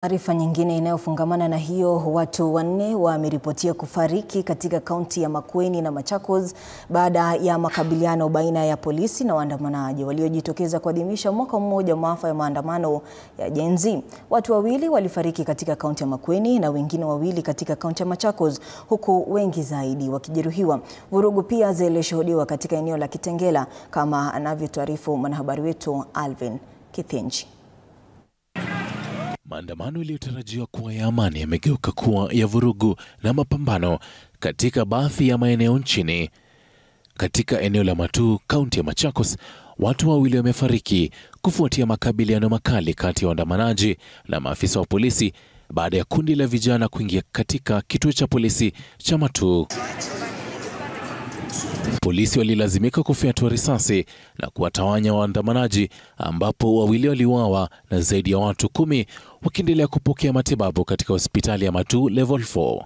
Taarifa nyingine inayofungamana na hiyo, watu wanne wameripotiwa kufariki katika kaunti ya Makueni na Machakos baada ya makabiliano baina ya polisi na waandamanaji waliojitokeza kuadhimisha mwaka mmoja maafa ya maandamano ya Gen Z. Watu wawili walifariki katika kaunti ya Makueni na wengine wawili katika kaunti ya Machakos, huku wengi zaidi wakijeruhiwa. Vurugu pia zilishuhudiwa katika eneo la Kitengela, kama anavyotuarifu mwanahabari wetu Alvin Kithenji. Maandamano yaliyotarajiwa kuwa ya amani yamegeuka kuwa ya vurugu na mapambano katika baadhi ya maeneo nchini. Katika eneo la Matuu, kaunti ya Machakos, watu wawili wamefariki kufuatia makabiliano makali kati ya waandamanaji na maafisa wa polisi baada ya kundi la vijana kuingia katika kituo cha polisi cha Matuu. Polisi walilazimika kufyatua risasi na kuwatawanya waandamanaji, ambapo wawili waliuawa na zaidi ya watu 10 wakiendelea kupokea matibabu katika hospitali ya Matuu Level 4.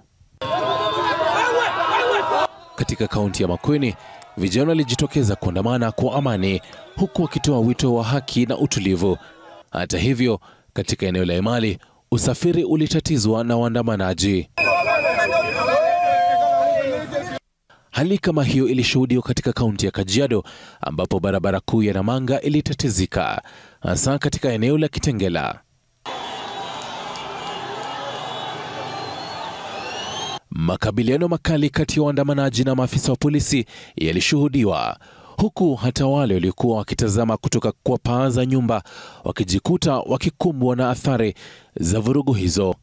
Katika kaunti ya Makueni, vijana walijitokeza kuandamana kwa amani, huku wakitoa wito wa haki na utulivu. Hata hivyo, katika eneo la Emali, usafiri ulitatizwa na waandamanaji. Hali kama hiyo ilishuhudiwa katika kaunti ya Kajiado, ambapo barabara kuu ya Namanga ilitatizika, hasa katika eneo la Kitengela. Makabiliano makali kati ya waandamanaji na maafisa wa polisi yalishuhudiwa, huku hata wale waliokuwa wakitazama kutoka kwa paa za nyumba wakijikuta wakikumbwa na athari za vurugu hizo.